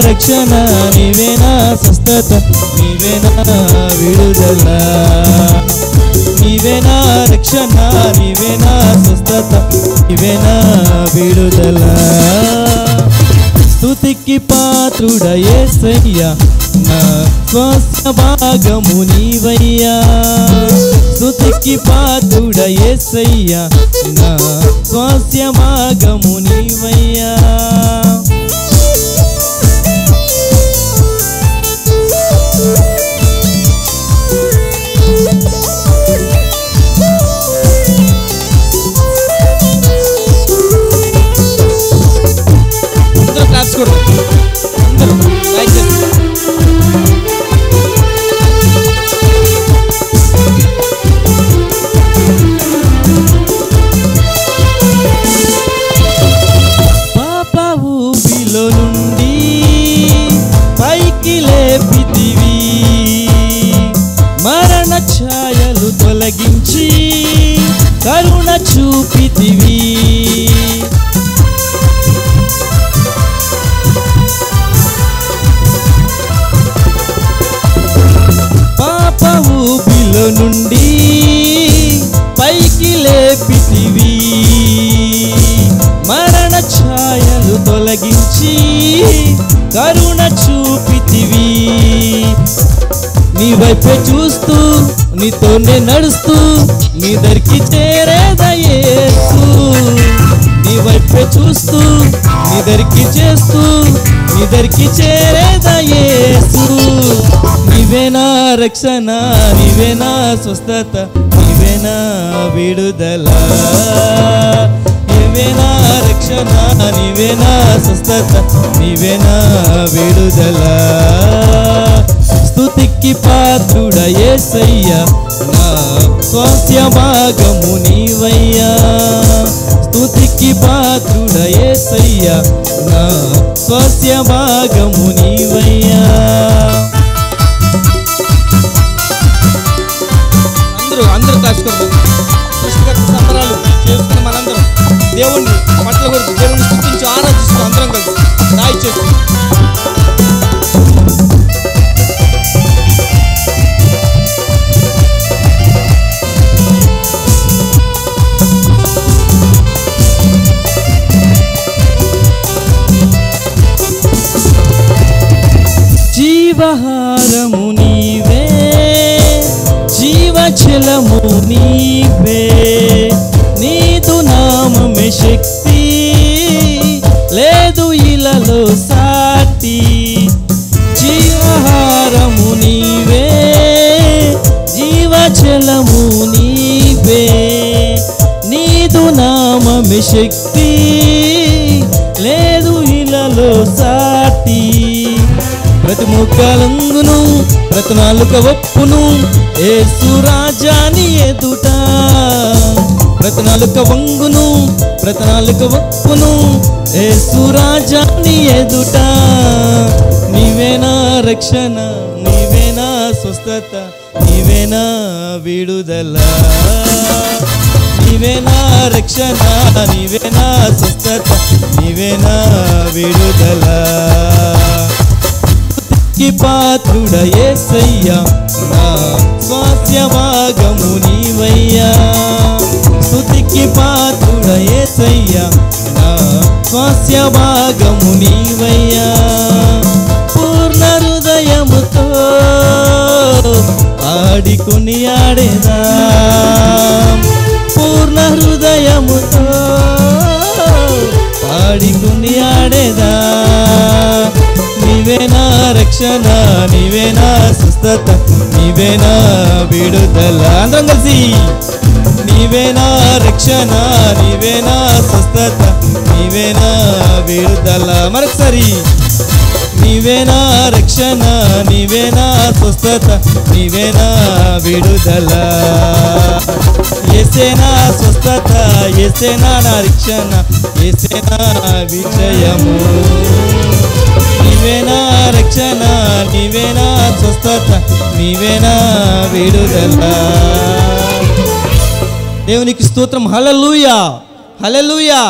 రక్షణ, నీవే నా స్వస్థత, నీవే నా విడుదల. నీవే నా రక్షణ, నీవే నా స్వస్థత, నీవే నా విడుదల. స్తుతికి పాత్రుడ యేసయ్యా, నా స్వస్థ భాగము నీవయ్యా. స్తుతికి పాత్రుడ యేసయ్యా, నా స్వస్థ భాగము నీవయ్యా. అందరూ క్లాప్స్ కొడతారు, అందరూ లైక్ చేస్తారు. పాప ఊపిలో నుండి పైకి లేపితివి, మరణ ఛాయలు తొలగించి కరుణ చూపితివి. పాప ఊపిలో నుండి పైకి లేపితివి, మరణ ఛాయలు తొలగించి కరుణ చూపితివి. నీ వైపే చూస్తూ నీతోనే నడుస్తూ నీ దగ్గరికి చేరేదా యేసు. నీ వైపే చూస్తూ నీ దగ్గరికి చేస్తూ నీ దగ్గరికి చేరేదా యేసు. నీవే నా రక్షణ, నీవే నా స్వస్థత, నీవే నా విడుదల. నీవే నా రక్షణ, నీవే నా స్వస్థత, నీవే నా విడుదల. స్తుతికి పాత్రుడ యేసయ్యా, నా స్వాస్థ్య భాగము నీవయ్యా. స్తుతికి పాత్రుడ యేసయ్యా, నా స్వాస్థ్య భాగము నీవయ్యా. అందరూ కాచుకోండి. సృష్టికర్త సంబరాలు చేసుకున్న మనందరం దేవుణ్ణి పట్ల కొరకు దేవుణ్ణి స్తుతించి ఆరాధిస్తూ అందరం కలిసి రాయి చేస్తూ జీవహారము నీవే, జీవజలము నీవే. నీదు నామమే శక్తి, లేదు ఇలలో సాటి. జీవహారము నీవే, జీవజలము నీవే. నీదు నామమే శక్తి, లేదు ఇలలో సాటి. ప్రతి ముఖాలంగును ప్రతి నాలుక ఒప్పును యేసు రాజాని ఎదుట. ప్రతి నాలుక వంగును ప్రతి నాలుక ఒప్పును యేసు రాజాని ఎదుట. నీవే నా రక్షణ, నీవే నా స్వస్థత, నీవే నా విడుదల. నీవే నా రక్షణ, నీవే నా స్వస్థత, నీవే నా విడుదల. స్తుతికి పాత్రుడ యేసయ్యా, నా స్వాస్థ్య భాగము నీవయ్యా. స్తుతికి పాత్రుడ యేసయ్యా, నా స్వాస్థ్య భాగము నీవయ్యా. పూర్ణ హృదయముతో ఆడికుని ఆడేదా, పూర్ణ హృదయముతో ఆడికుని ఆడేదా. నీవే నా రక్షణ, నీవే నా స్వస్థత, నీవే నా విడుదల. అందరం కలిసి నీవే నా రక్షణ, నీవే నా స్వస్థత, నీవే నా విడుదల. మరొకసారి నీవే నా రక్షణ, నీవే నా స్వస్థత, నీవే నా విడుదల. యేసే నా స్వస్థత, యేసే నా రక్షణ, యేసే నా విజయము. నీవే నా రక్షణ, నీవే నా స్వస్థత, నీవే నా విడుదల. దేవునికి స్తోత్రం. హల్లెలూయా, హల్లెలూయా.